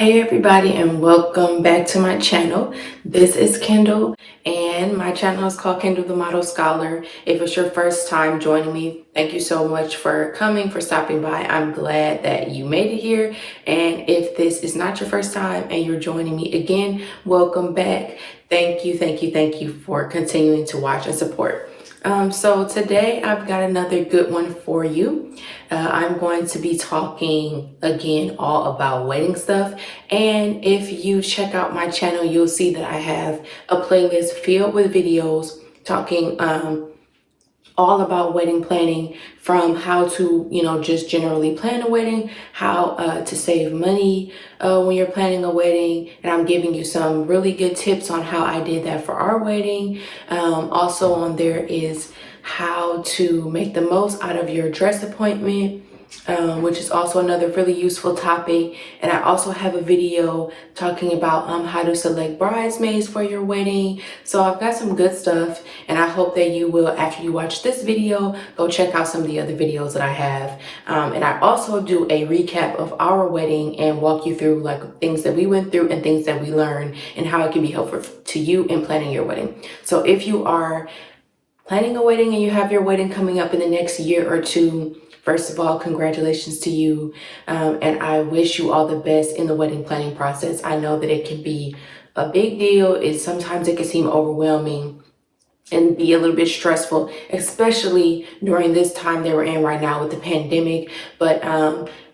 Hey everybody, and welcome back to my channel. This is Kendall and my channel is called Kendall the Model Scholar. If it's your first time joining me, thank you so much for coming, for stopping by. I'm glad that you made it here. And if this is not your first time and you're joining me again, welcome back. Thank you for continuing to watch and support. So today I've got another good one for you. I'm going to be talking again all about wedding stuff. And if you check out my channel, you'll see that I have a playlist filled with videos talking all about wedding planning, from how to, just generally plan a wedding, how to save money when you're planning a wedding. And I'm giving you some really good tips on how I did that for our wedding. Also on there is how to make the most out of your dress appointment, which is also another really useful topic. And I also have a video talking about how to select bridesmaids for your wedding. So I've got some good stuff, and I hope that you will, after you watch this video, go check out some of the other videos that I have. And I also do a recap of our wedding and walk you through like things that we went through and things that we learned and how it can be helpful to you in planning your wedding. So if you are planning a wedding and you have your wedding coming up in the next year or two, first of all, congratulations to you. And I wish you all the best in the wedding planning process. I know that it can be a big deal. Sometimes it can seem overwhelming and be a little bit stressful, especially during this time that we're in right now with the pandemic. But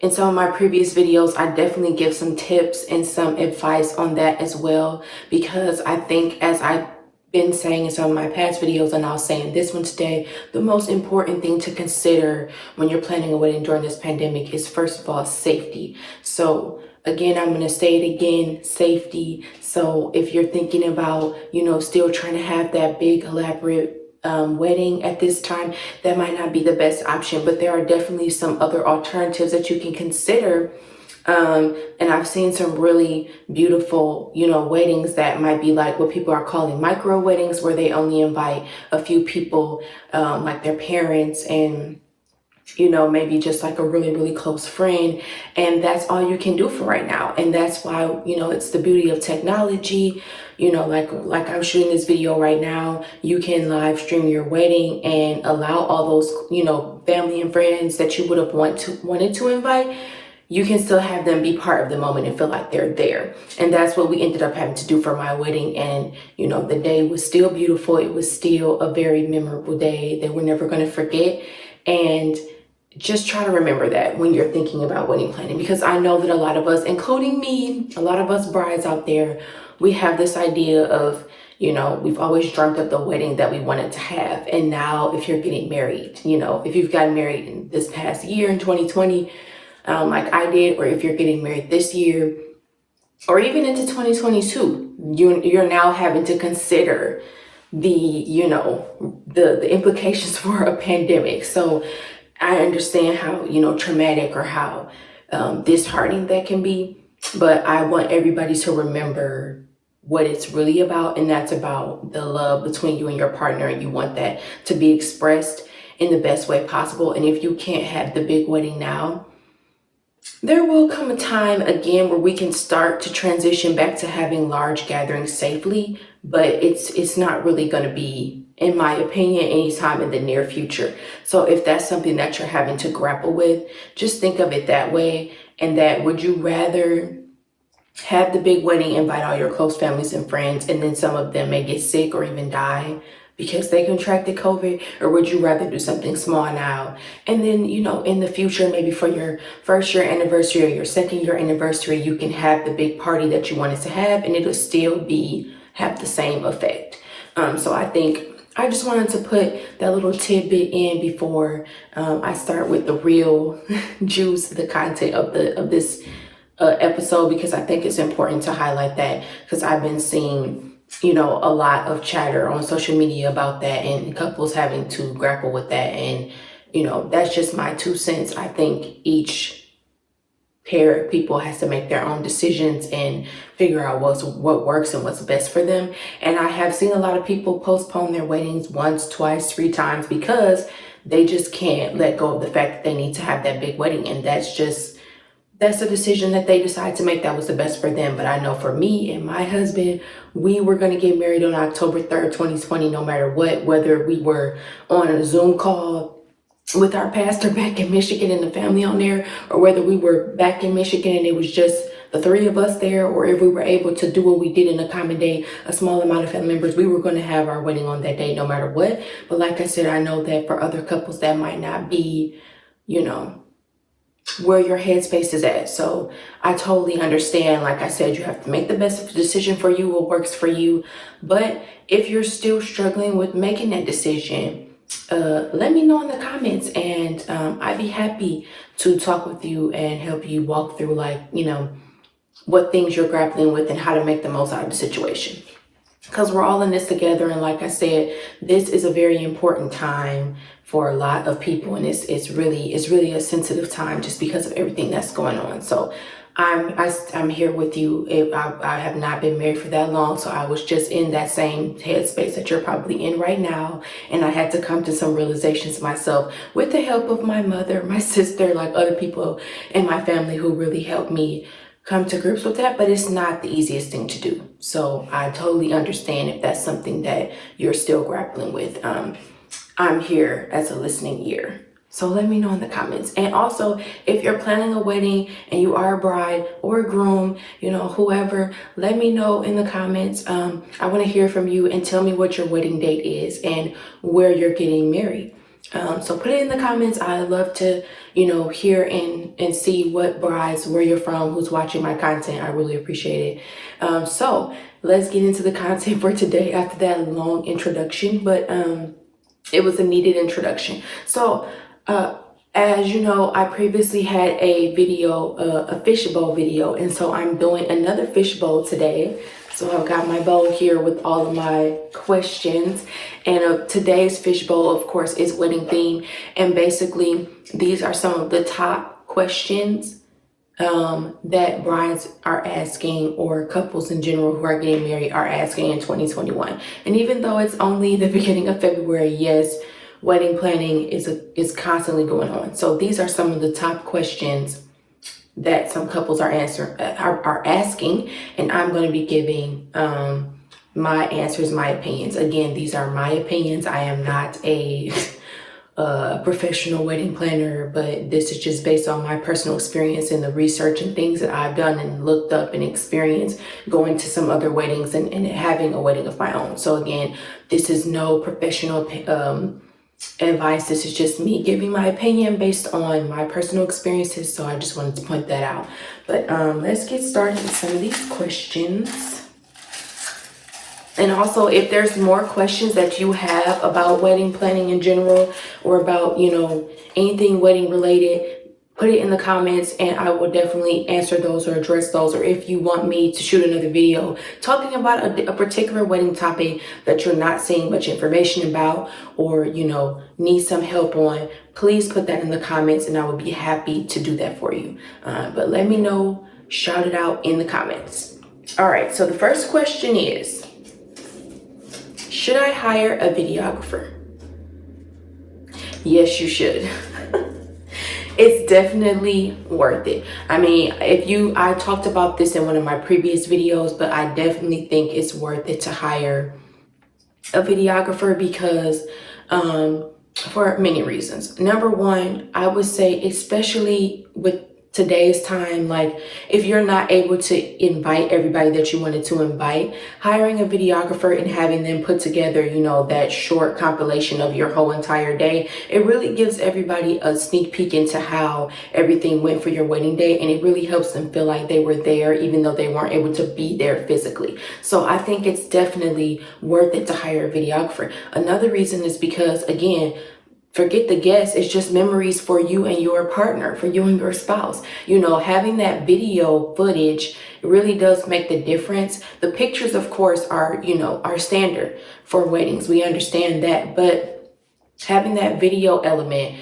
in some of my previous videos, I definitely give some tips and some advice on that as well, because I think, as I've been saying in some of my past videos, and I'll say in this one today, the most important thing to consider when you're planning a wedding during this pandemic is, first of all, safety. So again, I'm going to say it again, safety. So if you're thinking about, still trying to have that big elaborate wedding at this time, that might not be the best option, but there are definitely some other alternatives that you can consider. And I've seen some really beautiful, weddings that might be like what people are calling micro weddings, where they only invite a few people, like their parents and, maybe just like a really, really close friend. And that's all you can do for right now. And that's why, it's the beauty of technology. Like I'm shooting this video right now, you can live stream your wedding and allow all those, family and friends that you would have wanted to invite. You can still have them be part of the moment and feel like they're there. And that's what we ended up having to do for my wedding. And, the day was still beautiful. It was still a very memorable day that we're never going to forget. And just try to remember that when you're thinking about wedding planning, because I know that a lot of us, including me, a lot of us brides out there, we have this idea of, we've always dreamt of the wedding that we wanted to have. And now if you're getting married, if you've gotten married in this past year in 2020, like I did, or if you're getting married this year, or even into 2022, you're now having to consider the implications for a pandemic. So I understand how, traumatic or how disheartening that can be, but I want everybody to remember what it's really about, and that's about the love between you and your partner, and you want that to be expressed in the best way possible. And if you can't have the big wedding now, there will come a time again where we can start to transition back to having large gatherings safely, but it's not really going to be, in my opinion, anytime in the near future. So if that's something that you're having to grapple with, just think of it that way. And that, would you rather have the big wedding, invite all your close families and friends, and then some of them may get sick or even die because they contracted COVID? Or would you rather do something small now, and then, in the future, maybe for your first year anniversary or your second year anniversary, you can have the big party that you wanted to have, and it'll still have the same effect. So I think I just wanted to put that little tidbit in before I start with the real juice, the content of this episode, because I think it's important to highlight that, because I've been seeing a lot of chatter on social media about that, and couples having to grapple with that. And, that's just my 2 cents. I think each pair of people has to make their own decisions and figure out what works and what's best for them. And I have seen a lot of people postpone their weddings once, twice, 3 times because they just can't let go of the fact that they need to have that big wedding. And that's that's a decision that they decide to make that was the best for them. But I know for me and my husband, we were going to get married on October 3rd, 2020, no matter what, whether we were on a Zoom call with our pastor back in Michigan and the family on there, or whether we were back in Michigan and it was just the three of us there, or if we were able to do what we did and accommodate a small amount of family members, we were going to have our wedding on that day no matter what. But like I said, I know that for other couples that might not be, where your headspace is at. So I totally understand. Like I said, you have to make the best decision for you, what works for you. But if you're still struggling with making that decision, let me know in the comments, and I'd be happy to talk with you and help you walk through, what things you're grappling with and how to make the most out of the situation. Because we're all in this together, and like I said, this is a very important time for a lot of people, and it's really a sensitive time just because of everything that's going on. So I'm here with you. I have not been married for that long, so I was just in that same headspace that you're probably in right now, and I had to come to some realizations myself with the help of my mother, my sister, like other people in my family who really helped me come to grips with that. But it's not the easiest thing to do, so I totally understand if that's something that you're still grappling with. I'm here as a listening ear. So let me know in the comments. And also, if you're planning a wedding and you are a bride or a groom, whoever, let me know in the comments. I want to hear from you and tell me what your wedding date is and where you're getting married. So put it in the comments. I love to, hear and see what brides, where you're from, who's watching my content. I really appreciate it. So let's get into the content for today after that long introduction. But it was a needed introduction. So as you know, I previously had a video, a fishbowl video, and so I'm doing another fishbowl today. So I've got my bowl here with all of my questions, and today's fishbowl, of course, is wedding theme. And basically, these are some of the top questions that brides are asking, or couples in general who are getting married are asking in 2021. And even though it's only the beginning of February, yes, wedding planning is constantly going on. So these are some of the top questions that some couples are asking, and I'm going to be giving my answers, my opinions. Again, these are my opinions. I am not a professional wedding planner, but this is just based on my personal experience and the research and things that I've done and looked up and experienced going to some other weddings and having a wedding of my own. So again, this is no professional advice. This is just me giving my opinion based on my personal experiences. So I just wanted to point that out. But let's get started with some of these questions. And also, if there's more questions that you have about wedding planning in general, or about, anything wedding related, put it in the comments and I will definitely answer those or address those. Or if you want me to shoot another video talking about a particular wedding topic that you're not seeing much information about, or, need some help on, please put that in the comments and I will be happy to do that for you. But let me know, shout it out in the comments. All right, so the first question is, should I hire a videographer? Yes, you should. It's definitely worth it. I mean, I talked about this in one of my previous videos, but I definitely think it's worth it to hire a videographer because for many reasons. Number one, I would say, especially with today's time, like if you're not able to invite everybody that you wanted to invite, hiring a videographer and having them put together, that short compilation of your whole entire day, it really gives everybody a sneak peek into how everything went for your wedding day, and it really helps them feel like they were there even though they weren't able to be there physically. So I think it's definitely worth it to hire a videographer. Another reason is because, again, forget the guests, it's just memories for you and your partner, for you and your spouse. Having that video footage really does make the difference. The pictures, of course, are standard for weddings. We understand that, but having that video element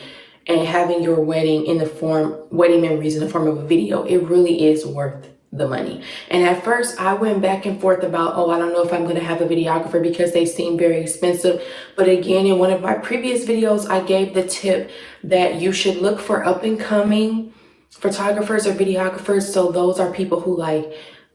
and having your wedding memories in the form of a video, it really is worth the money. And at first I went back and forth about, I don't know if I'm going to have a videographer because they seem very expensive. But again, in one of my previous videos, I gave the tip that you should look for up and coming photographers or videographers. So those are people who like,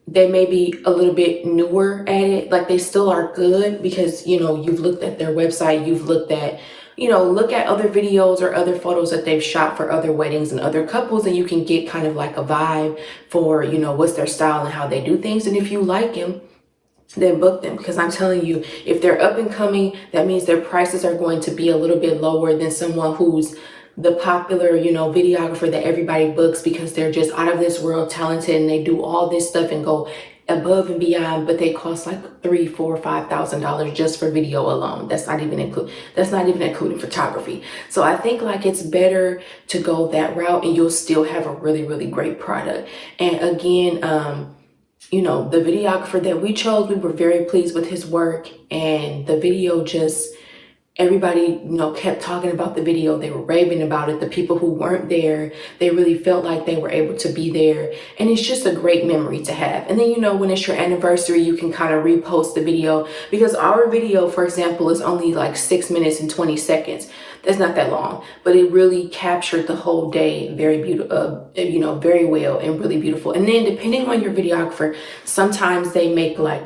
they may be a little bit newer at it. Like they still are good because, you know, you've looked at their website, you've looked at, you know, look at other videos or other photos that they've shot for other weddings and other couples, and you can get kind of like a vibe for, you know, what's their style and how they do things. And if you like them, then book them, because I'm telling you, if they're up and coming, that means their prices are going to be a little bit lower than someone who's the popular, you know, videographer that everybody books because they're just out of this world talented and they do all this stuff and go above and beyond, but they cost like $3,000, $4,000, $5,000 just for video alone. That's not even including photography. So I think like it's better to go that route and you'll still have a really, really great product. And again, you know, the videographer that we chose, we were very pleased with his work, and the video just, everybody, you know, kept talking about the video. They were raving about it. The people who weren't there, they really felt like they were able to be there. And it's just a great memory to have. And then, you know, when it's your anniversary, you can kind of repost the video, because our video, for example, is only like 6 minutes and 20 seconds. That's not that long, but it really captured the whole day very beautiful, you know, very well and really beautiful. And then depending on your videographer, sometimes they make like,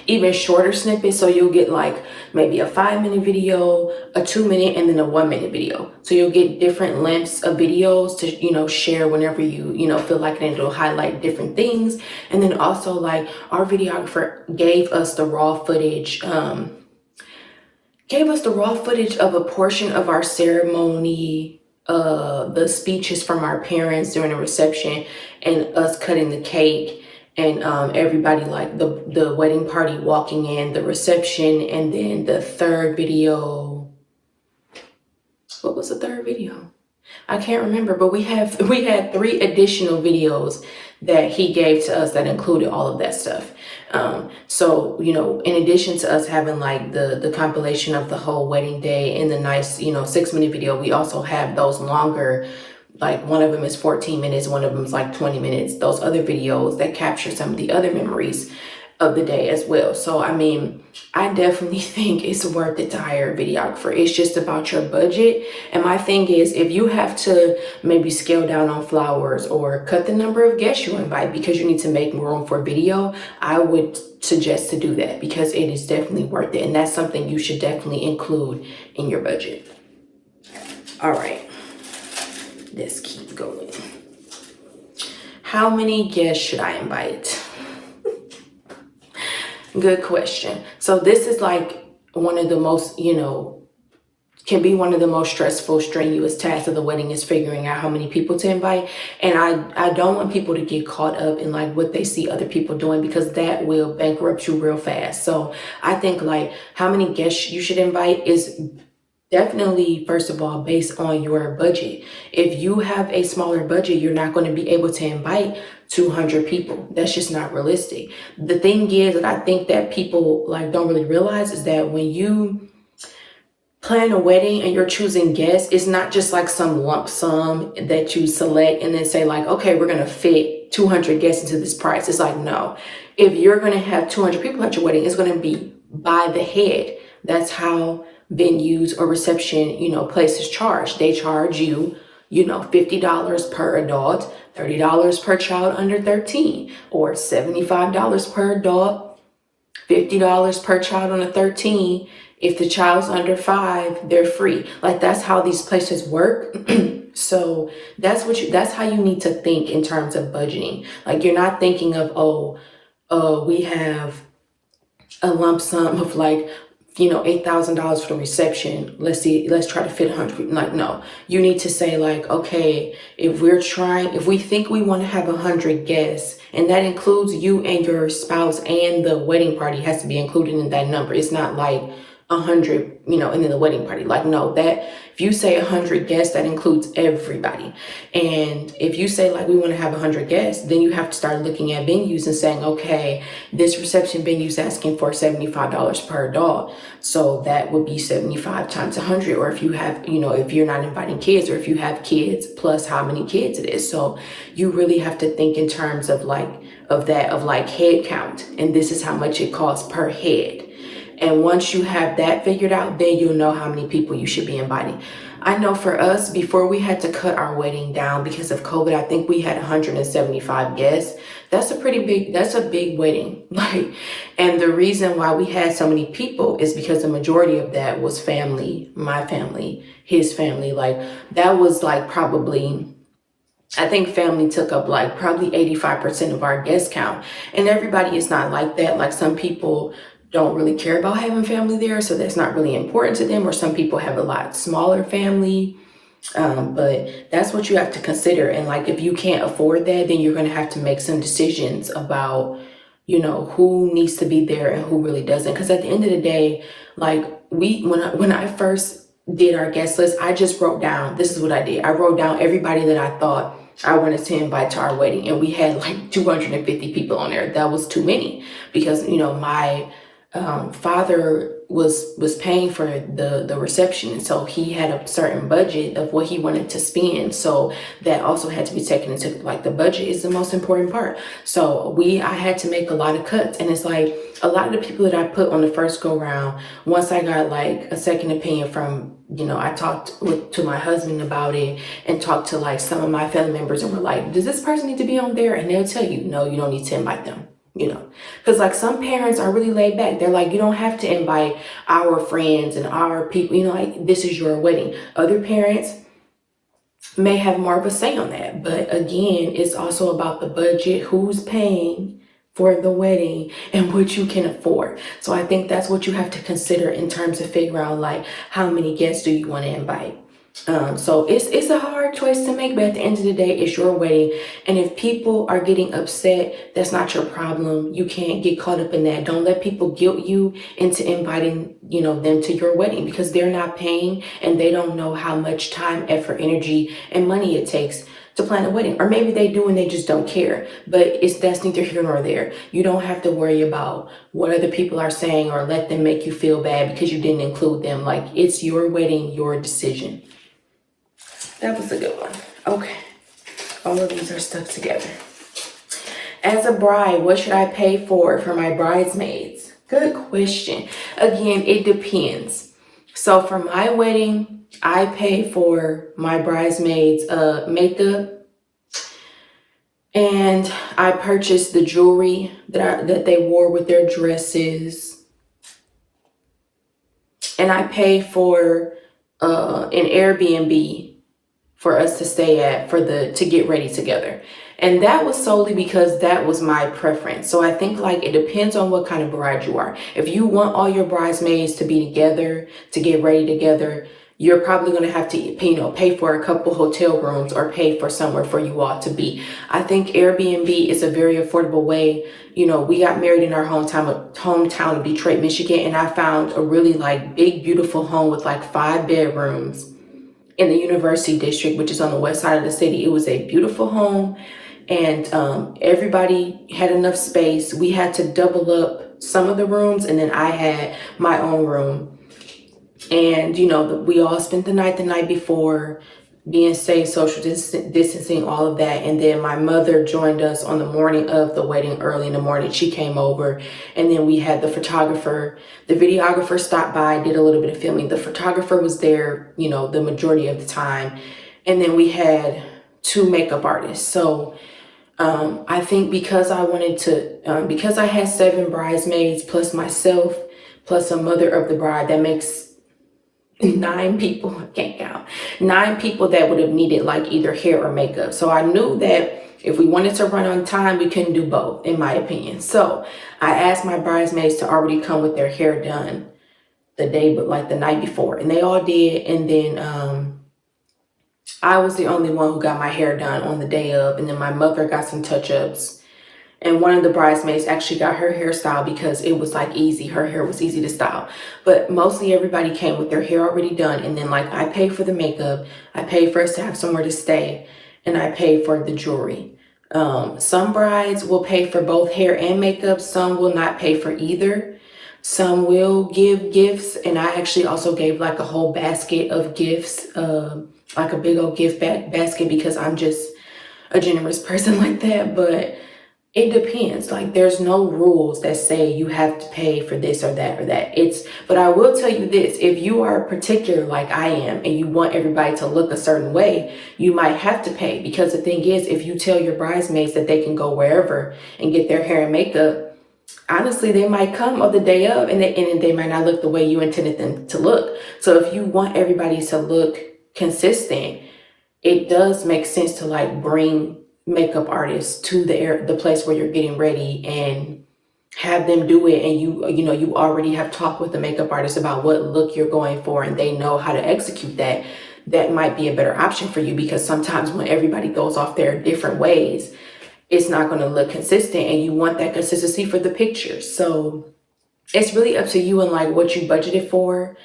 even shorter snippets. So you'll get like maybe a 5-minute video, a 2-minute, and then a 1-minute video. So you'll get different lengths of videos to, you know, share whenever you know, feel like it. It'll highlight different things. And then also like our videographer gave us the raw footage, of a portion of our ceremony, the speeches from our parents during the reception, and us cutting the cake. And everybody, like the wedding party walking in, the reception, and then the third video. What was the third video? I can't remember, but we had 3 additional videos that he gave to us that included all of that stuff. So, you know, in addition to us having like the compilation of the whole wedding day and the nice, you know, 6-minute video, we also have those longer, like one of them is 14 minutes, one of them is like 20 minutes, those other videos that capture some of the other memories of the day as well. So, I mean, I definitely think it's worth it to hire a videographer. It's just about your budget. And my thing is, if you have to maybe scale down on flowers or cut the number of guests you invite because you need to make room for video, I would suggest to do that, because it is definitely worth it. And that's something you should definitely include in your budget. All right. Let's keep going. How many guests should I invite? Good question. So this is like one of the most, you know, can be one of the most stressful, strenuous tasks of the wedding, is figuring out how many people to invite. And I don't want people to get caught up in like what they see other people doing, because that will bankrupt you real fast. So I think like how many guests you should invite is definitely, first of all, based on your budget. If you have a smaller budget, you're not going to be able to invite 200 people. That's just not realistic. The thing is that I think that people like don't really realize is that when you plan a wedding and you're choosing guests, it's not just like some lump sum that you select and then say like, okay, we're going to fit 200 guests into this price. It's like, no, if you're going to have 200 people at your wedding, it's going to be by the head. That's how venues or reception, you know, places charge. They charge you, you know, $50 per adult, $30 per child under 13, or $75 per adult, $50 per child under 13. If the child's under 5, they're free. Like that's how these places work. So that's how you need to think in terms of budgeting. Like you're not thinking of, we have a lump sum of like, you know, $8,000 for the reception. Let's try to fit 100 people. Like, no, you need to say like, okay, if we think we want to have 100 guests, and that includes you and your spouse, and the wedding party has to be included in that number. It's not like 100, you know, and then the wedding party. Like, no, that if you say 100 guests, that includes everybody. And if you say like we want to have 100 guests, then you have to start looking at venues and saying, okay, this reception venue is asking for $75 per adult, so that would be 75 times 100. Or if you have, you know, if you're not inviting kids, or if you have kids plus how many kids it is. So you really have to think in terms of like head count, and this is how much it costs per head. And once you have that figured out, then you'll know how many people you should be inviting. I know for us, before we had to cut our wedding down because of COVID, I think we had 175 guests. That's a big wedding. Like, and the reason why we had so many people is because the majority of that was family, my family, his family. Like, that was like probably, I think family took up like probably 85% of our guest count. And everybody is not like that. Like, some people don't really care about having family there, so that's not really important to them, or some people have a lot smaller family. But that's what you have to consider. And like, if you can't afford that, then you're going to have to make some decisions about, who needs to be there and who really doesn't. Because at the end of the day, like, when I first did our guest list, I just wrote down, this is what I did. I wrote down everybody that I thought I wanted to invite to our wedding, and we had like 250 people on there. That was too many because, my father was paying for the reception, and so he had a certain budget of what he wanted to spend, so that also had to be taken into, like, the budget is the most important part. So I had to make a lot of cuts, and it's like a lot of the people that I put on the first go round, once I got like a second opinion from, I talked to my husband about it and talked to like some of my family members, and were like, does this person need to be on there? And they'll tell you, no, you don't need to invite them. Because like, some parents are really laid back. They're like, you don't have to invite our friends and our people, like, this is your wedding. Other parents may have more of a say on that. But again, it's also about the budget, who's paying for the wedding, and what you can afford. So I think that's what you have to consider in terms of figuring out, like, how many guests do you want to invite. So it's a hard choice to make, but at the end of the day, it's your wedding. And if people are getting upset, that's not your problem. You can't get caught up in that. Don't let people guilt you into inviting, them to your wedding, because they're not paying and they don't know how much time, effort, energy, and money it takes to plan a wedding. Or maybe they do and they just don't care, but that's neither here nor there. You don't have to worry about what other people are saying or let them make you feel bad because you didn't include them. Like, it's your wedding, your decision. That was a good one. Okay. All of these are stuck together. As a bride, what should I pay for my bridesmaids? Good question. Again, it depends. So for my wedding, I pay for my bridesmaids makeup, and I purchased the jewelry that they wore with their dresses, and I pay for an Airbnb for us to stay at to get ready together. And that was solely because that was my preference. So I think, like, it depends on what kind of bride you are. If you want all your bridesmaids to be together, to get ready together, you're probably going to have to pay for a couple hotel rooms or pay for somewhere for you all to be. I think Airbnb is a very affordable way. We got married in our hometown of Detroit, Michigan, and I found a really, like, big, beautiful home with like 5 bedrooms in the University District, which is on the west side of the city. It was a beautiful home, and everybody had enough space. We had to double up some of the rooms, and then I had my own room. And we all spent the night before, being safe, social distancing, all of that. And then my mother joined us on the morning of the wedding. Early in the morning, she came over, and then we had the photographer. The videographer stopped by, did a little bit of filming. The photographer was there, the majority of the time. And then we had 2 makeup artists. So I think because I had 7 bridesmaids plus myself, plus a mother of the bride, that makes 9 people. I can't count. 9 people that would have needed, like, either hair or makeup. So I knew that if we wanted to run on time, we couldn't do both, in my opinion. So I asked my bridesmaids to already come with their hair done the night before, and they all did. And then I was the only one who got my hair done on the day of, and then my mother got some touch-ups. And one of the bridesmaids actually got her hairstyle because it was like easy. Her hair was easy to style. But mostly everybody came with their hair already done. And then, like, I paid for the makeup. I paid for us to have somewhere to stay. And I paid for the jewelry. Some brides will pay for both hair and makeup. Some will not pay for either. Some will give gifts. And I actually also gave, like, a whole basket of gifts. Like a big old gift basket, because I'm just a generous person like that. But It depends. Like, there's no rules that say you have to pay for this or that or that. But I will tell you this, if you are particular like I am and you want everybody to look a certain way, you might have to pay. Because the thing is, if you tell your bridesmaids that they can go wherever and get their hair and makeup, honestly, they might come on the day of and they might not look the way you intended them to look. So if you want everybody to look consistent, it does make sense to like bring makeup artists to the place where you're getting ready and have them do it. And you already have talked with the makeup artist about what look you're going for and they know how to execute that. That might be a better option for you, because sometimes when everybody goes off their different ways, it's not going to look consistent, and you want that consistency for the pictures. So it's really up to you and like what you budgeted for.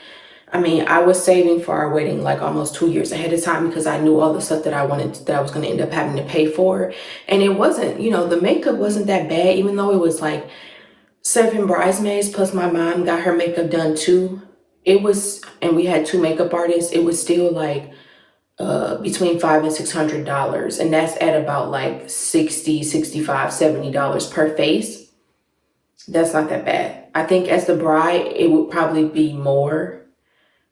I mean, I was saving for our wedding like almost 2 years ahead of time, because I knew all the stuff that I was going to end up having to pay for. And it wasn't, the makeup wasn't that bad, even though it was like 7 bridesmaids plus my mom got her makeup done too. And we had 2 makeup artists. It was still like between $500 and $600. And that's at about like $60, $65, $70 per face. That's not that bad. I think as the bride, it would probably be more.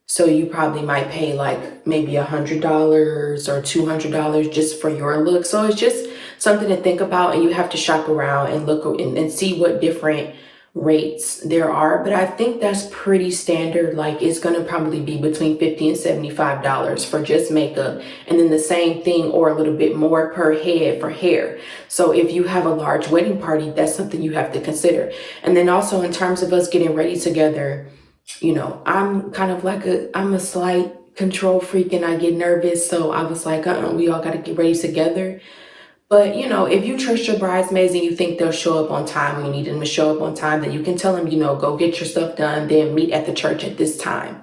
So you probably might pay like maybe $100 or $200 just for your look. So it's just something to think about, and you have to shop around and look and see what different rates there are. But I think that's pretty standard. Like, it's going to probably be between $50 and $75 for just makeup, and then the same thing or a little bit more per head for hair. So if you have a large wedding party, that's something you have to consider. And then also in terms of us getting ready together, I'm kind of like I'm a slight control freak and I get nervous. So I was like, we all got to get ready together. But, if you trust your bridesmaids and you think they'll show up on time, when you need them to show up on time, then you can tell them, go get your stuff done, then meet at the church at this time.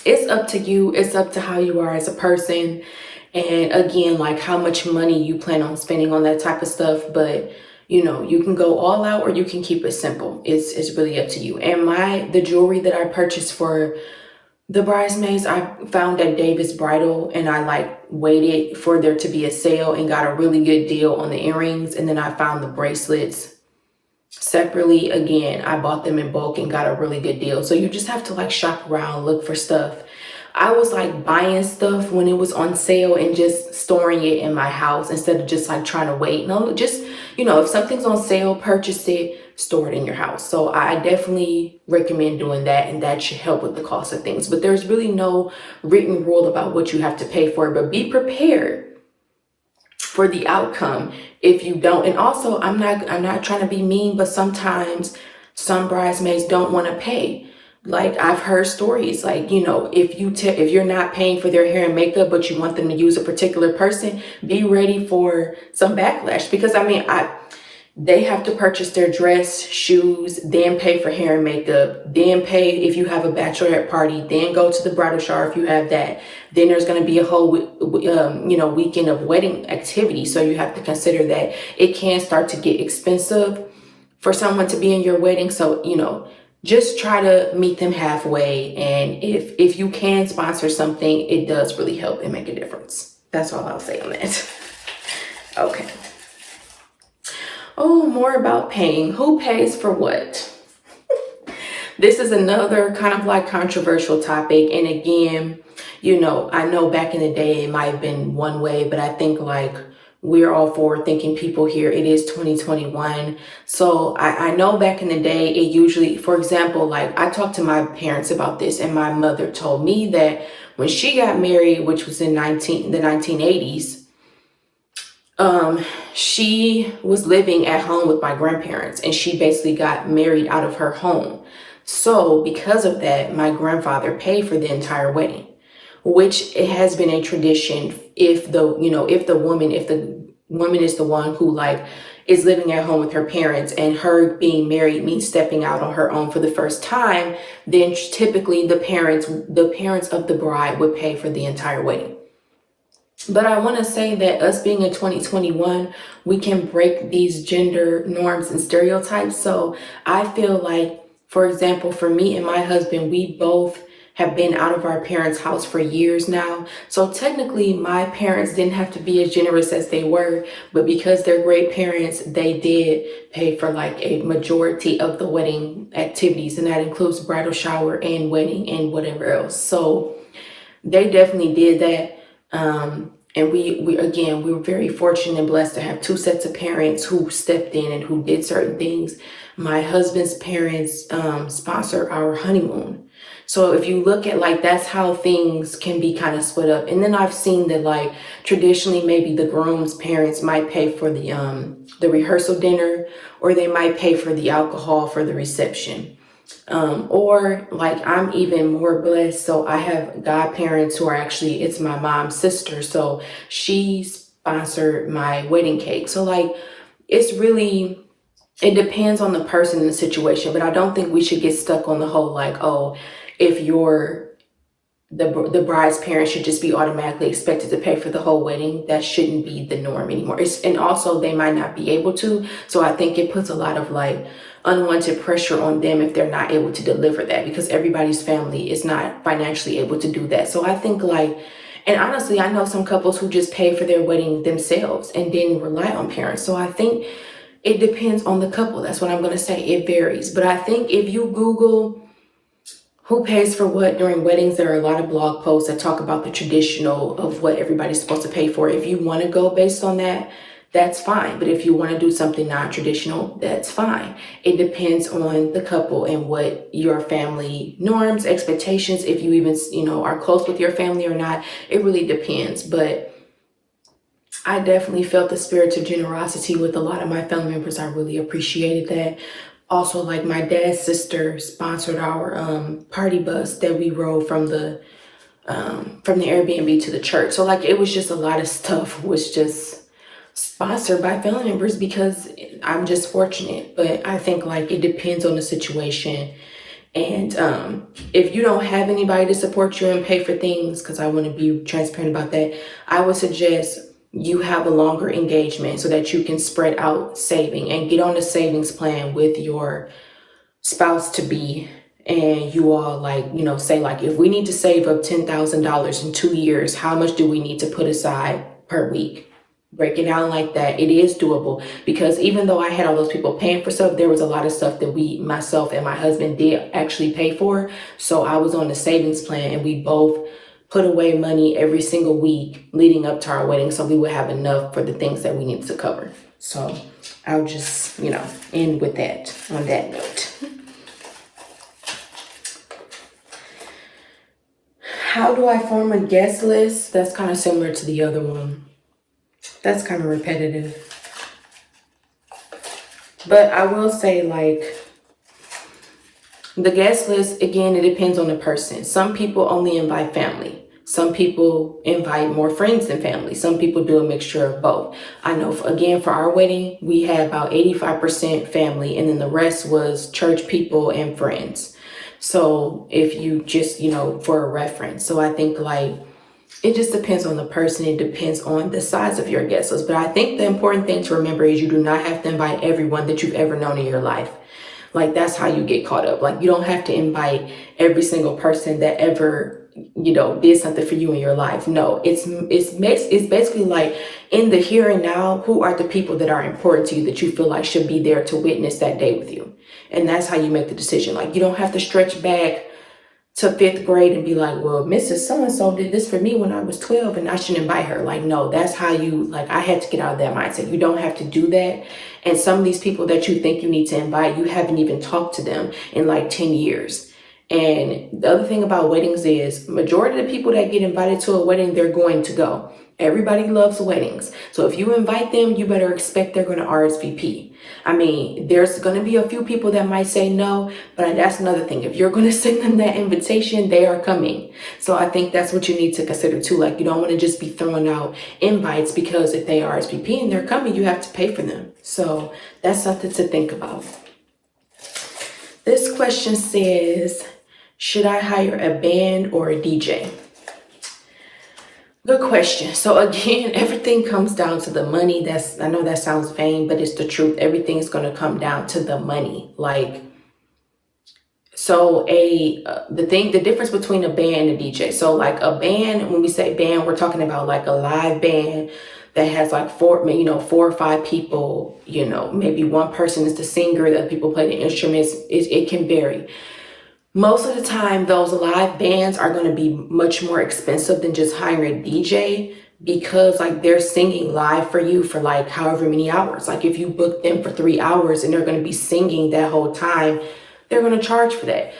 It's up to you. It's up to how you are as a person. And again, like how much money you plan on spending on that type of stuff. But you can go all out or you can keep it simple. It's really up to you. And the jewelry that I purchased for the bridesmaids, I found at Davis Bridal, and I like waited for there to be a sale and got a really good deal on the earrings. And then I found the bracelets separately. Again, I bought them in bulk and got a really good deal. So you just have to like shop around, look for stuff. I was like buying stuff when it was on sale and just storing it in my house instead of just like trying to wait. No, just, if something's on sale, purchase it, store it in your house. So I definitely recommend doing that, and that should help with the cost of things. But there's really no written rule about what you have to pay for, but be prepared for the outcome if you don't. And also, I'm not trying to be mean, but sometimes some bridesmaids don't want to pay. Like, I've heard stories like, if you're not paying for their hair and makeup, but you want them to use a particular person, be ready for some backlash. Because they have to purchase their dress, shoes, then pay for hair and makeup, then pay if you have a bachelorette party, then go to the bridal shower if you have that. Then there's going to be a whole, weekend of wedding activity. So you have to consider that it can start to get expensive for someone to be in your wedding. So, just try to meet them halfway. And if you can sponsor something, it does really help and make a difference. That's all I'll say on that. Okay. Oh, more about paying. Who pays for what? This is another kind of like controversial topic. And again, I know back in the day it might have been one way, but I think like we're all forward thinking people here. It is 2021. So I know back in the day, it usually, for example, like I talked to my parents about this, and my mother told me that when she got married, which was in the 1980s, she was living at home with my grandparents, and she basically got married out of her home. So because of that, my grandfather paid for the entire wedding, which it has been a tradition. If the woman is the one who like is living at home with her parents, and her being married means stepping out on her own for the first time, then typically the parents of the bride would pay for the entire wedding. But I want to say that us being in 2021, we can break these gender norms and stereotypes. So I feel like, for example, for me and my husband, we both have been out of our parents' house for years now. So technically my parents didn't have to be as generous as they were, but because they're great parents, they did pay for like a majority of the wedding activities, and that includes bridal shower and wedding and whatever else. So they definitely did that. And we were very fortunate and blessed to have two sets of parents who stepped in and who did certain things. My husband's parents sponsored our honeymoon. So if you look at like, that's how things can be kind of split up. And then I've seen that like traditionally maybe the groom's parents might pay for the rehearsal dinner, or they might pay for the alcohol for the reception. Or like I'm even more blessed. So I have godparents who are actually, it's my mom's sister. So she sponsored my wedding cake. So like, it's really, it depends on the person and the situation, but I don't think we should get stuck on the whole, like, oh, if you're the bride's parents should just be automatically expected to pay for the whole wedding. That shouldn't be the norm anymore. And also they might not be able to. So I think it puts a lot of like unwanted pressure on them if they're not able to deliver that, because everybody's family is not financially able to do that. So I think like, and honestly, I know some couples who just pay for their wedding themselves and didn't rely on parents. So I think it depends on the couple. That's what I'm going to say. It varies. But I think if you Google who pays for what during weddings, there are a lot of blog posts that talk about the traditional of what everybody's supposed to pay for. If you want to go based on that, that's fine. But if you want to do something non-traditional, that's fine. It depends on the couple and what your family norms, expectations, if you even, are close with your family or not. It really depends. But I definitely felt the spirit of generosity with a lot of my family members. I really appreciated that. Also, like my dad's sister sponsored our party bus that we rode from the Airbnb to the church. So like it was just a lot of stuff was just sponsored by family members because I'm just fortunate. But I think like it depends on the situation. And if you don't have anybody to support you and pay for things, because I want to be transparent about that, I would suggest you have a longer engagement so that you can spread out saving and get on a savings plan with your spouse to be. And you all like, say like, if we need to save up $10,000 in 2 years, how much do we need to put aside per week? Break it down like that. It is doable, because even though I had all those people paying for stuff, there was a lot of stuff that myself and my husband did actually pay for. So I was on the savings plan and we both put away money every single week leading up to our wedding, so we would have enough for the things that we need to cover. So I'll just, end with that on that note. How do I form a guest list? That's kind of similar to the other one. That's kind of repetitive. But I will say, like, the guest list, again, it depends on the person. Some people only invite family. Some people invite more friends than family. Some people do a mixture of both. I know, for our wedding, we had about 85% family, and then the rest was church people and friends. So if you just, for a reference. So I think like, it just depends on the person. It depends on the size of your guest list. But I think the important thing to remember is you do not have to invite everyone that you've ever known in your life. Like, that's how you get caught up. Like, you don't have to invite every single person that ever, did something for you in your life. No, it's basically like, in the here and now, who are the people that are important to you that you feel like should be there to witness that day with you? And that's how you make the decision. Like, you don't have to stretch back to 5th grade and be like, well, Mrs. So-and-so did this for me when I was 12 and I should invite her. Like, no, that's how you, like, I had to get out of that mindset. You don't have to do that. And some of these people that you think you need to invite, you haven't even talked to them in like 10 years. And the other thing about weddings is majority of the people that get invited to a wedding, they're going to go. Everybody loves weddings. So if you invite them, you better expect they're going to RSVP. I mean, there's going to be a few people that might say no, but that's another thing. If you're going to send them that invitation, they are coming. So I think that's what you need to consider too. Like, you don't want to just be throwing out invites, because if they RSVP and they're coming, you have to pay for them. So that's something to think about. This question says, should I hire a band or a DJ? Good question. So again, everything comes down to the money. I know that sounds vain, but it's the truth. Everything's going to come down to the money. Like, So the difference between a band and a DJ. So like a band, when we say band, we're talking about like a live band that has like four or five people, maybe one person is the singer, the other people play the instruments. It can vary. Most of the time, those live bands are going to be much more expensive than just hiring a DJ, because like they're singing live for you for like however many hours. Like if you book them for 3 hours and they're going to be singing that whole time, they're going to charge for that.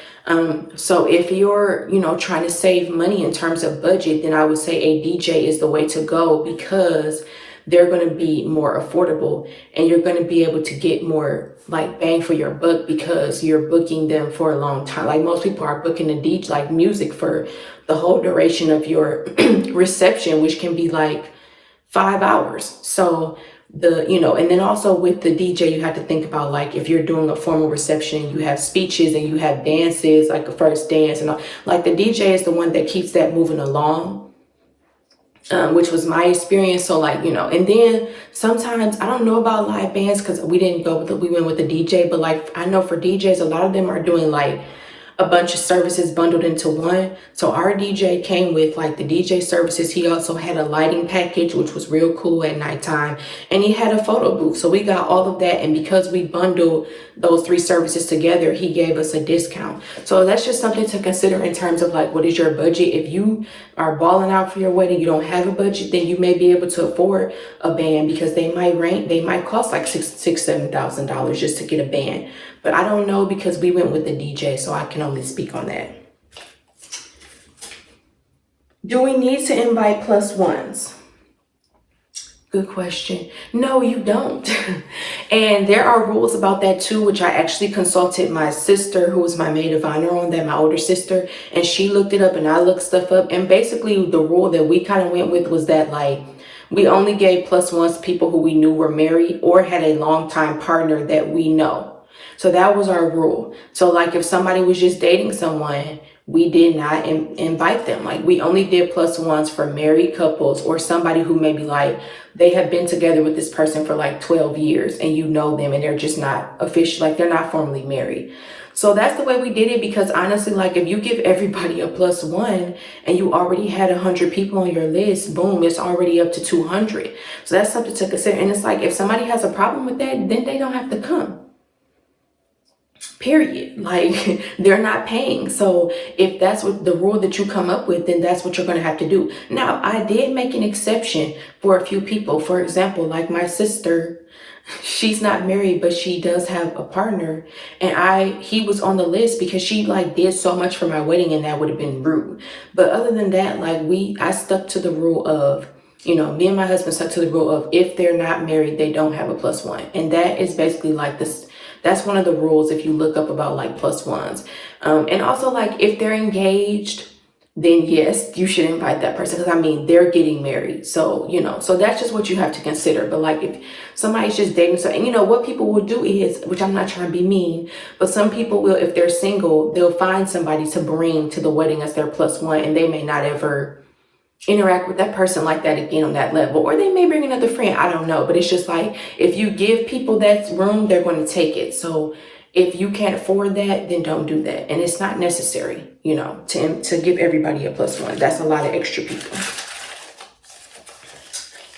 So if you're, trying to save money in terms of budget, then I would say a DJ is the way to go, because they're going to be more affordable and you're going to be able to get more like bang for your buck, because you're booking them for a long time. Like most people are booking the DJ, like music, for the whole duration of your reception, which can be like 5 hours. So and then also with the DJ, you have to think about like if you're doing a formal reception, you have speeches and you have dances, like a first dance and all. Like the DJ is the one that keeps that moving along. Which was my experience. So like, and then sometimes I don't know about live bands because we went with the DJ, but like I know for DJs, a lot of them are doing like a bunch of services bundled into one. So our DJ came with like the DJ services. He also had a lighting package, which was real cool at nighttime. And he had a photo booth. So we got all of that. And because we bundled those 3 services together, he gave us a discount. So that's just something to consider in terms of like, what is your budget? If you are balling out for your wedding, you don't have a budget, then you may be able to afford a band, because they might cost like $7,000 just to get a band. But I don't know, because we went with the DJ, so I can only speak on that. Do we need to invite plus ones? Good question. No, you don't. And there are rules about that too, which I actually consulted my sister, who was my maid of honor on that, my older sister, and she looked it up and I looked stuff up. And basically the rule that we kind of went with was that like, we only gave plus ones to people who we knew were married or had a longtime partner that we know. So that was our rule. So like if somebody was just dating someone, we did not invite them. Like we only did plus ones for married couples or somebody who maybe like they have been together with this person for like 12 years and you know them and they're just not official, like they're not formally married. So that's the way we did it, because honestly, like if you give everybody a plus one and you already had 100 people on your list, boom, it's already up to 200. So that's something to consider. And it's like, if somebody has a problem with that, then they don't have to come. Period. Like they're not paying. So if that's what the rule that you come up with, then that's what you're going to have to do. Now, I did make an exception for a few people. For example, like my sister, she's not married, but she does have a partner. And he was on the list because she like did so much for my wedding, and that would have been rude. But other than that, like I stuck to the rule of, me and my husband stuck to the rule of if they're not married, they don't have a plus one. And that is basically like this. That's one of the rules if you look up about like plus ones. And also like if they're engaged, then yes, you should invite that person, because I mean, they're getting married. So, so that's just what you have to consider. But like if somebody's just dating, so, and what people will do is, which I'm not trying to be mean, but some people will, if they're single, they'll find somebody to bring to the wedding as their plus one, and they may not ever interact with that person like that again on that level, or they may bring another friend. I don't know, but it's just like if you give people that room, they're going to take it. So if you can't afford that, then don't do that. And it's not necessary, to give everybody a plus one. That's a lot of extra people.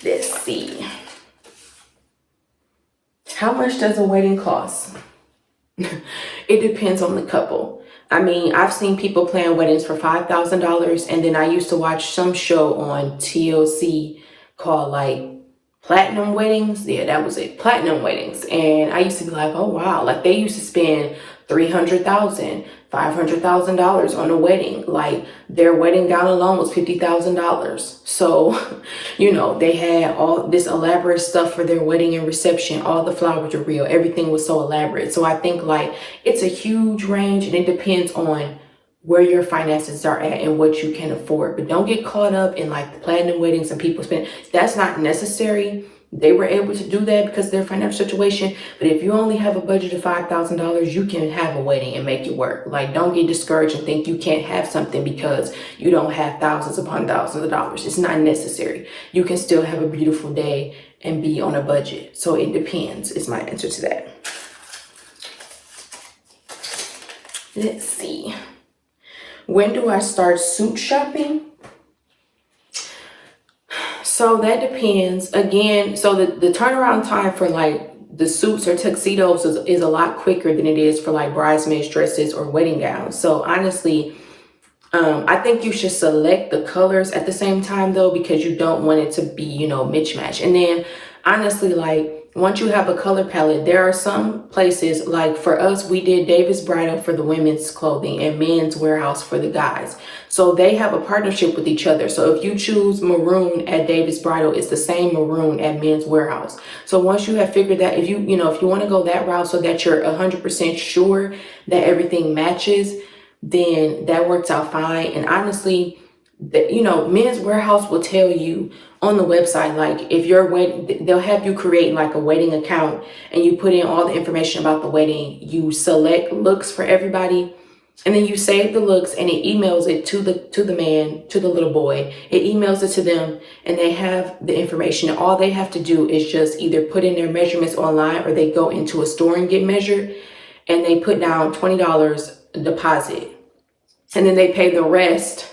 Let's see. How much does a wedding cost? It depends on the couple. I mean, I've seen people plan weddings for $5,000, and then I used to watch some show on TLC called like Platinum Weddings. Yeah, that was it. Platinum Weddings. And I used to be like, oh wow, like they used to spend $300,000, $500,000 on a wedding. Like their wedding gown alone was $50,000. So, they had all this elaborate stuff for their wedding and reception. All the flowers were real. Everything was so elaborate. So I think like it's a huge range, and it depends on where your finances are at and what you can afford. But don't get caught up in like the platinum weddings and people spend. That's not necessary. They were able to do that because of their financial situation. But if you only have a budget of $5,000, you can have a wedding and make it work. Like, don't get discouraged and think you can't have something because you don't have thousands upon thousands of dollars. It's not necessary. You can still have a beautiful day and be on a budget. So it depends is my answer to that. Let's see. When do I start suit shopping? So that depends. Again, so the turnaround time for like the suits or tuxedos is a lot quicker than it is for like bridesmaids dresses or wedding gowns. So honestly, I think you should select the colors at the same time though, because you don't want it to be, mismatch. And then honestly, like once you have a color palette, there are some places like for us, we did Davis Bridal for the women's clothing and Men's Warehouse for the guys. So they have a partnership with each other. So if you choose maroon at Davis Bridal, it's the same maroon at Men's Warehouse. So once you have figured that, if you want to go that route so that you're 100% sure that everything matches, then that works out fine. And honestly, Men's Warehouse will tell you on the website, like if your wedding, they'll have you create like a wedding account and you put in all the information about the wedding. You select looks for everybody, and then you save the looks and it emails it to the man, to the little boy. It emails it to them and they have the information. All they have to do is just either put in their measurements online or they go into a store and get measured, and they put down $20 deposit. And then they pay the rest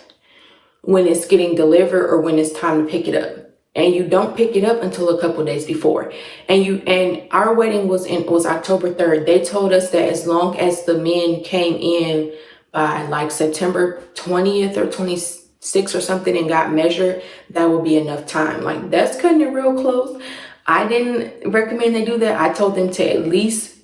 when it's getting delivered or when it's time to pick it up. And you don't pick it up until a couple days before. And our wedding was October 3rd. They told us that as long as the men came in by like September 20th or 26th or something and got measured, that will be enough time. Like that's cutting it real close. I didn't recommend they do that. I told them to at least,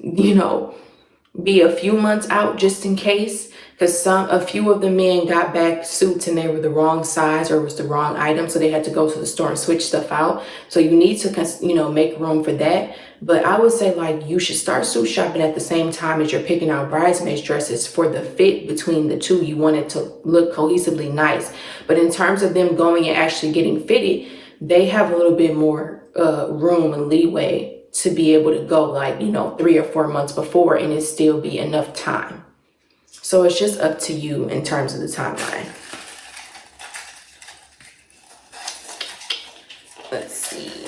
be a few months out just in case, because a few of the men got back suits and they were the wrong size or it was the wrong item, so they had to go to the store and switch stuff out. So you need to make room for that. But I would say like you should start suit shopping at the same time as you're picking out bridesmaids dresses for the fit between the two. You want it to look cohesively nice. But in terms of them going and actually getting fitted, they have a little bit more room and leeway to be able to go like 3 or 4 months before and it still be enough time. So it's just up to you in terms of the timeline. Let's see.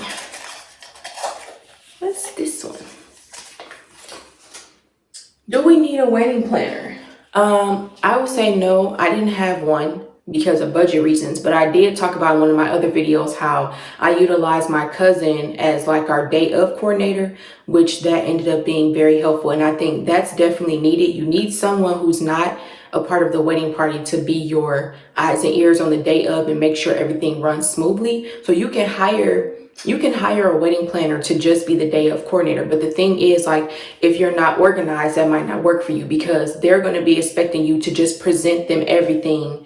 What's this one? Do we need a wedding planner? I would say no. I didn't have one because of budget reasons, but I did talk about in one of my other videos how I utilized my cousin as like our day of coordinator, which that ended up being very helpful. And I think that's definitely needed. You need someone who's not a part of the wedding party to be your eyes and ears on the day of and make sure everything runs smoothly. So you can hire a wedding planner to just be the day of coordinator. But the thing is, like, if you're not organized, that might not work for you because they're going to be expecting you to just present them everything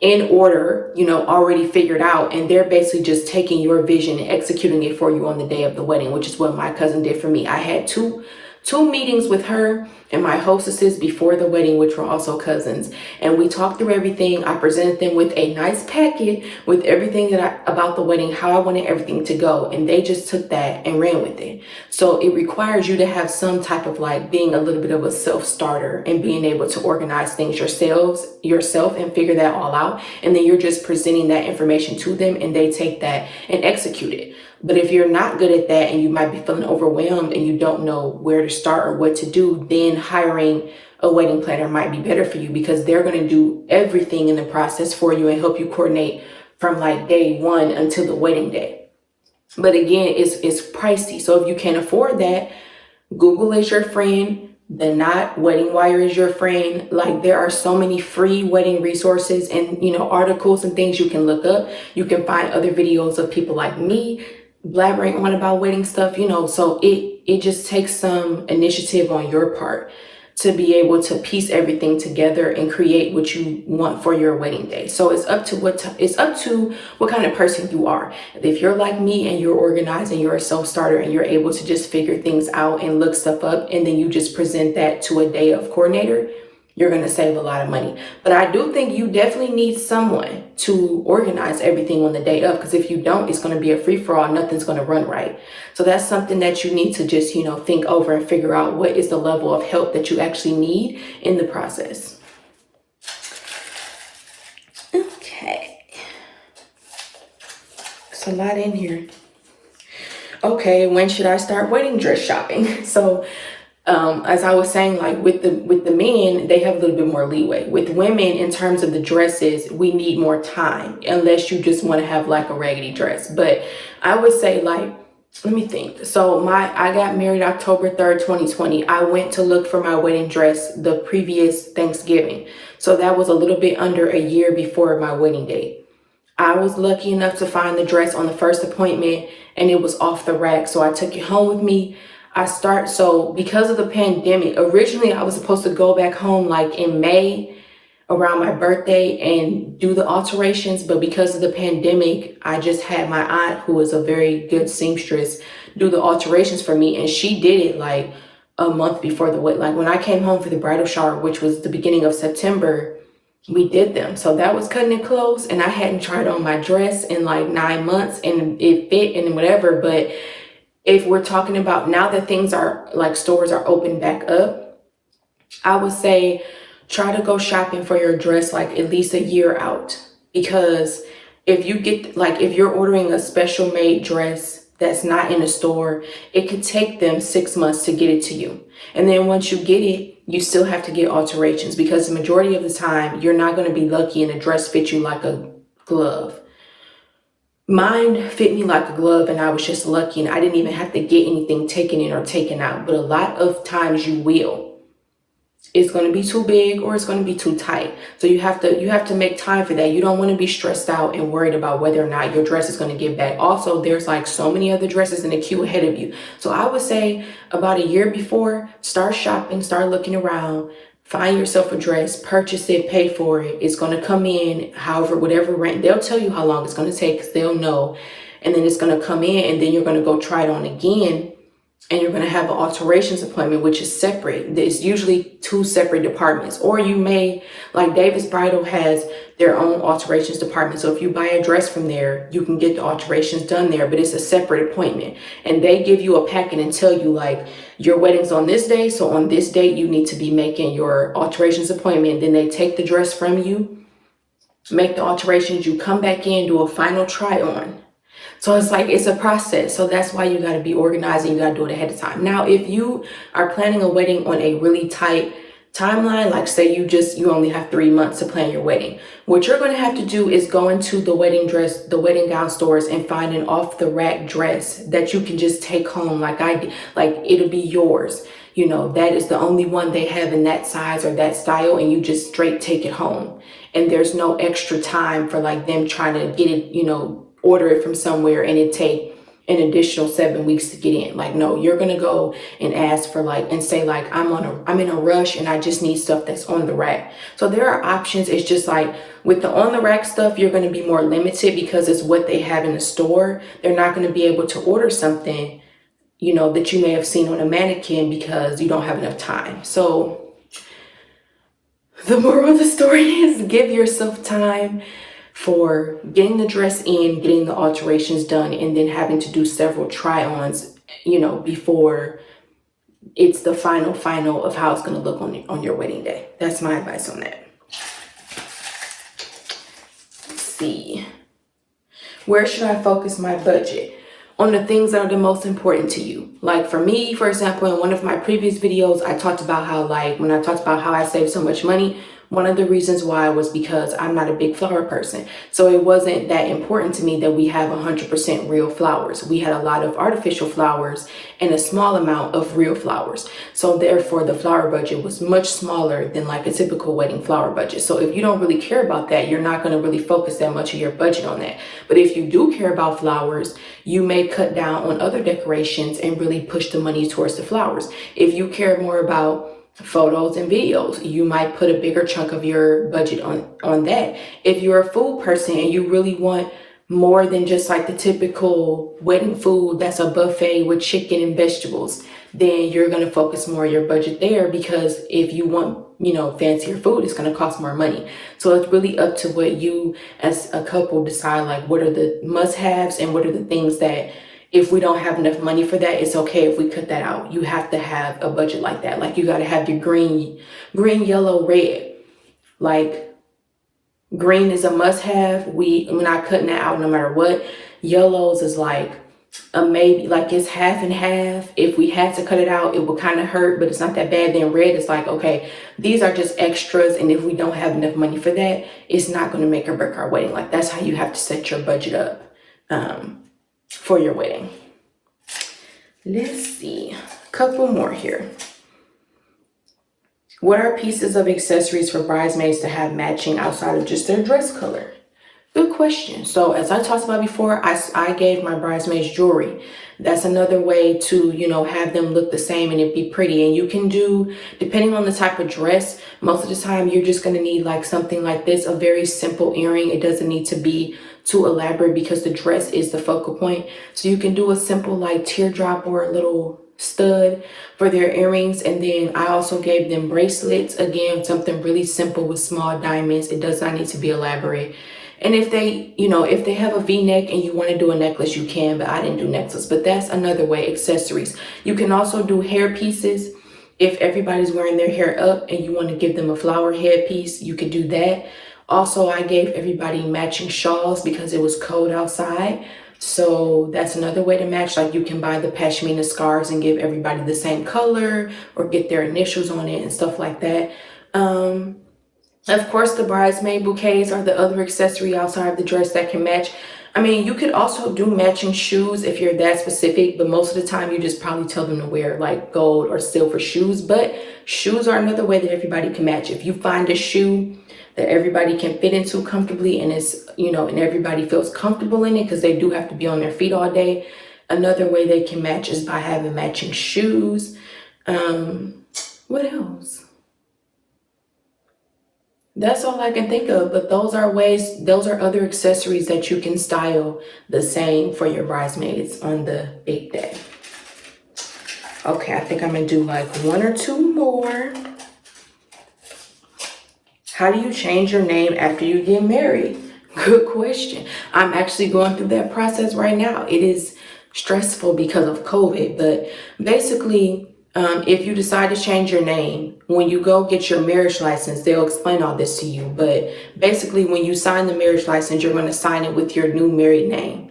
in order, already figured out. And they're basically just taking your vision and executing it for you on the day of the wedding, which is what my cousin did for me. I had two meetings with her and my hostesses before the wedding, which were also cousins. And we talked through everything. I presented them with a nice packet with everything about the wedding, how I wanted everything to go. And they just took that and ran with it. So it requires you to have some type of like being a little bit of a self-starter and being able to organize things yourself and figure that all out. And then you're just presenting that information to them and they take that and execute it. But if you're not good at that and you might be feeling overwhelmed and you don't know where to start or what to do, then hiring a wedding planner might be better for you because they're going to do everything in the process for you and help you coordinate from like day one until the wedding day. But again, it's pricey. So if you can't afford that, Google is your friend. The Knot Wedding Wire is your friend. Like there are so many free wedding resources and, articles and things you can look up. You can find other videos of people like me blabbering on about wedding stuff, so it just takes some initiative on your part to be able to piece everything together and create what you want for your wedding day. So it's up to what kind of person you are. If you're like me and you're organized and you're a self-starter and you're able to just figure things out and look stuff up and then you just present that to a day of coordinator, you're going to save a lot of money. But I do think you definitely need someone to organize everything on the day of, because if you don't, it's going to be a free-for-all. Nothing's going to run right. So that's something that you need to just, think over and figure out what is the level of help that you actually need in the process. Okay. It's a lot in here. Okay, when should I start wedding dress shopping? So As I was saying, like with the men, they have a little bit more leeway. With women, in terms of the dresses, we need more time, unless you just want to have like a raggedy dress. But I would say, like, let me think. So I got married October 3rd, 2020. I went to look for my wedding dress the previous Thanksgiving. So that was a little bit under a year before my wedding date. I was lucky enough to find the dress on the first appointment, and it was off the rack. So I took it home with me. So because of the pandemic, originally I was supposed to go back home like in May around my birthday and do the alterations. But because of the pandemic, I just had my aunt, who is a very good seamstress, do the alterations for me. And she did it like a month before the wedding. Like when I came home for the bridal shower, which was the beginning of September, we did them. So that was cutting it close, and I hadn't tried on my dress in like 9 months, and it fit and whatever. But if we're talking about now that things are like stores are open back up, I would say try to go shopping for your dress like at least a year out. Because if you get like, if you're ordering a special made dress that's not in a store, it could take them 6 months to get it to you. And then once you get it, you still have to get alterations, because the majority of the time you're not going to be lucky and a dress fits you like a glove. Mine fit me like a glove, and I was just lucky, and I didn't even have to get anything taken in or taken out. But a lot of times you will. It's going to be too big or it's going to be too tight. So you have to make time for that. You don't want to be stressed out and worried about whether or not your dress is going to get back. Also, there's like so many other dresses in the queue ahead of you. So I would say about a year before, start shopping, start looking around. Find yourself a dress, purchase it, pay for it. It's going to come in, however, whatever rent. They'll tell you how long it's going to take, because they'll know. And then it's going to come in, and then you're going to go try it on again. And you're going to have an alterations appointment, which is separate. It's usually 2 separate departments. Or you may, like Davis Bridal has their own alterations department. So if you buy a dress from there, you can get the alterations done there, but it's a separate appointment. And they give you a packet and tell you like, your wedding's on this day. So on this date, you need to be making your alterations appointment. Then they take the dress from you, make the alterations, you come back in, do a final try on. So it's like, it's a process. So that's why you got to be organized, and you got to do it ahead of time. Now, if you are planning a wedding on a really tight timeline, like say you only have 3 months to plan your wedding, what you're going to have to do is go into the wedding gown stores and find an off the rack dress that you can just take home. Like it'll be yours. You know, that is the only one they have in that size or that style, and you just straight take it home. And there's no extra time for like them trying to get it, order it from somewhere and it take an additional 7 weeks to get in. Like, no, you're gonna go and ask for like, and say like, I'm in a rush and I just need stuff that's on the rack. So there are options. It's just like with the on the rack stuff, you're gonna be more limited because it's what they have in the store. They're not gonna be able to order something, that you may have seen on a mannequin, because you don't have enough time. So the moral of the story is give yourself time for getting the dress in, getting the alterations done, and then having to do several try-ons, before it's the final of how it's going to look on your wedding day. That's my advice on that. Let's see. Where should I focus my budget? On the things that are the most important to you. Like for me, for example, in one of my previous videos, I talked about how when I talked about how I saved so much money, one of the reasons why was because I'm not a big flower person. So it wasn't that important to me that we have 100% real flowers. We had a lot of artificial flowers and a small amount of real flowers. So therefore the flower budget was much smaller than like a typical wedding flower budget. So if you don't really care about that, you're not going to really focus that much of your budget on that. But if you do care about flowers, you may cut down on other decorations and really push the money towards the flowers. If you care more about photos and videos, you might put a bigger chunk of your budget on that. If you're a food person and you really want more than just like the typical wedding food that's a buffet with chicken and vegetables, then you're going to focus more of your budget there, because if you want fancier food, it's going to cost more money. So it's really up to what you as a couple decide, like what are the must-haves and what are the things that if we don't have enough money for that, it's okay if we cut that out. You have to have a budget like that. Like you got to have your green, yellow, red. Like green is a must have. We're not cutting that out no matter what. Yellows is like maybe like it's half and half. If we had to cut it out, it would kind of hurt, but it's not that bad. Then red is like, okay, these are just extras, and if we don't have enough money for that, it's not going to make or break our wedding. Like that's how you have to set your budget up for your wedding. Let's see, a couple more here. What are pieces of accessories for bridesmaids to have matching outside of just their dress color? Good question. So as I talked about before, I gave my bridesmaids jewelry. That's another way to, have them look the same and it be pretty. And you can do, depending on the type of dress, most of the time you're just going to need like something like this, a very simple earring. It doesn't need to be too elaborate because the dress is the focal point. So you can do a simple like teardrop or a little stud for their earrings. And then I also gave them bracelets. Again, something really simple with small diamonds. It does not need to be elaborate. And if they have a V-neck and you want to do a necklace, you can, but I didn't do necklace. But that's another way, accessories. You can also do hair pieces. If everybody's wearing their hair up and you want to give them a flower headpiece, you could do that. Also, I gave everybody matching shawls because it was cold outside. So that's another way to match. Like you can buy the pashmina scarves and give everybody the same color or get their initials on it and stuff like that. Of course, the bridesmaid bouquets are the other accessory outside of the dress that can match. I mean, you could also do matching shoes if you're that specific, but most of the time you just probably tell them to wear like gold or silver shoes. But shoes are another way that everybody can match. If you find a shoe that everybody can fit into comfortably and it's, and everybody feels comfortable in it because they do have to be on their feet all day. Another way they can match is by having matching shoes. What else? That's all I can think of, but those are other accessories that you can style the same for your bridesmaids on the big day. Okay, I think I'm gonna do like one or two more. How do you change your name after you get married? Good question. I'm actually going through that process right now. It is stressful because of COVID, but basically, if you decide to change your name, when you go get your marriage license, they'll explain all this to you. But basically, when you sign the marriage license, you're going to sign it with your new married name.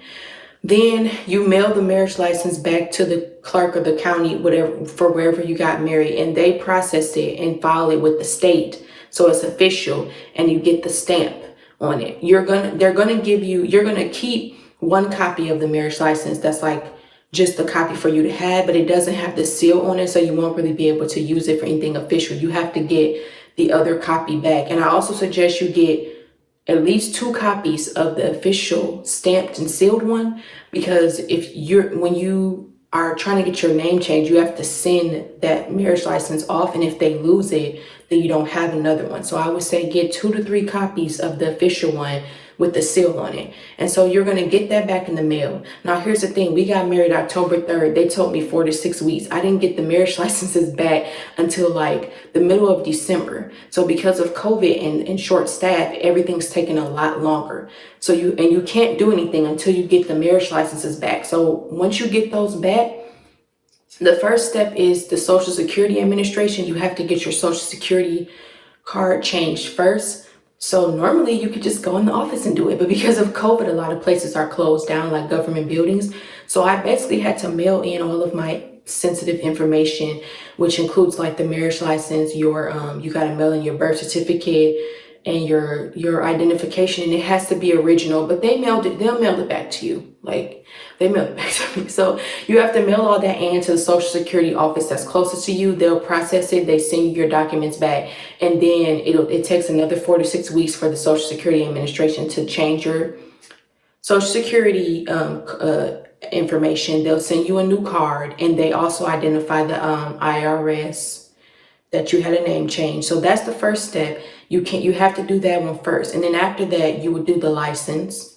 Then you mail the marriage license back to the clerk or the county, whatever, for wherever you got married, and they process it and file it with the state. So it's official and you get the stamp on it. You're going to keep one copy of the marriage license. That's like just a copy for you to have, but it doesn't have the seal on it, so you won't really be able to use it for anything official. You have to get the other copy back. And I also suggest you get at least 2 copies of the official stamped and sealed one, because when you are trying to get your name changed, you have to send that marriage license off, and if they lose it, then you don't have another one. So I would say get 2 to 3 copies of the official one with the seal on it. And so you're going to get that back in the mail. Now, here's the thing. We got married October 3rd. They told me 4 to 6 weeks. I didn't get the marriage licenses back until like the middle of December. So because of COVID and short staff, everything's taking a lot longer. So you can't do anything until you get the marriage licenses back. So once you get those back, the first step is the Social Security Administration. You have to get your Social Security card changed first. So normally you could just go in the office and do it. But because of COVID, a lot of places are closed down, like government buildings. So I basically had to mail in all of my sensitive information, which includes like the marriage license, you got to mail in your birth certificate and your identification. And it has to be original, but they'll mail it back to you. Like they mail it back to me. So you have to mail all that in to the Social Security office that's closest to you. They'll process it. They send you your documents back. And then it takes another 4 to 6 weeks for the Social Security Administration to change your Social Security information. They'll send you a new card, and they also identify the IRS that you had a name change. So that's the first step. You have to do that one first. And then after that, you would do the license.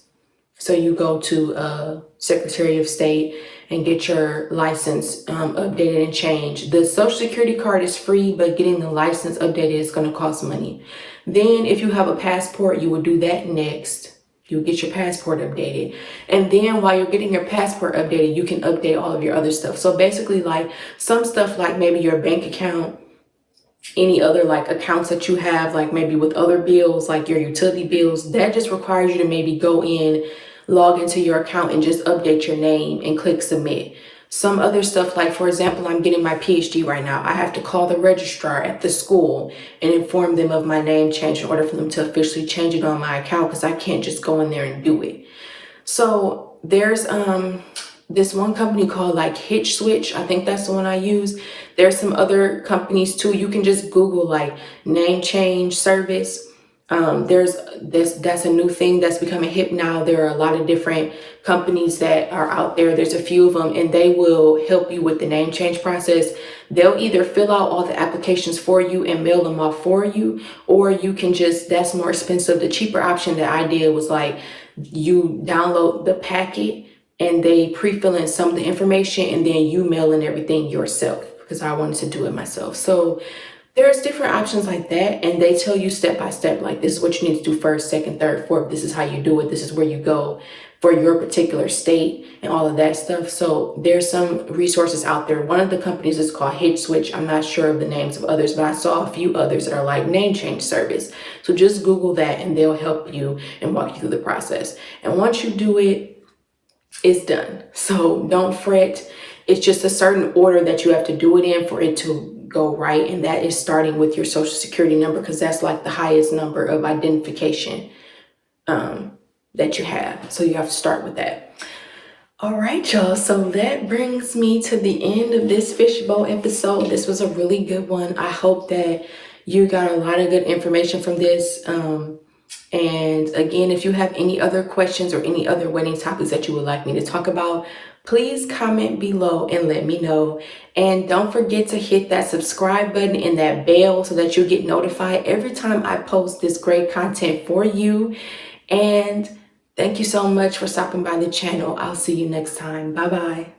So you go to Secretary of State and get your license updated and changed. The Social Security card is free, but getting the license updated is going to cost money. Then if you have a passport, you would do that next. You get your passport updated. And then while you're getting your passport updated, you can update all of your other stuff. So basically, like some stuff like maybe your bank account, any other like accounts that you have, like maybe with other bills, like your utility bills, that just requires you to maybe go in log into your account and just update your name and click submit. Some other stuff, like for example, I'm getting my PhD right now. I have to call the registrar at the school and inform them of my name change in order for them to officially change it on my account, because I can't just go in there and do it. So there's this one company called like Hitch Switch. I think that's the one I use. There's some other companies too. You can just Google like name change service. That's a new thing that's becoming hip now. There are a lot of different companies that are out there. There's a few of them, and they will help you with the name change process. They'll either fill out all the applications for you and mail them off for you, or you can just, that's more expensive. The cheaper option that I did was like, you download the packet and they pre-fill in some of the information, and then you mail in everything yourself, because I wanted to do it myself. So there's different options like that, and they tell you step by step, like this is what you need to do first, second, third, fourth. This is how you do it. This is where you go for your particular state and all of that stuff. So there's some resources out there. One of the companies is called Hitch Switch. I'm not sure of the names of others, but I saw a few others that are like name change service. So just Google that and they'll help you and walk you through the process. And once you do it, it's done. So don't fret. It's just a certain order that you have to do it in for it to go right. And that is starting with your social security number, because that's like the highest number of identification that you have. So you have to start with that. All right, y'all. So that brings me to the end of this fishbowl episode. This was a really good one. I hope that you got a lot of good information from this. And again, if you have any other questions or any other wedding topics that you would like me to talk about, please comment below and let me know. And don't forget to hit that subscribe button and that bell so that you get notified every time I post this great content for you. And thank you so much for stopping by the channel. I'll see you next time. Bye-bye.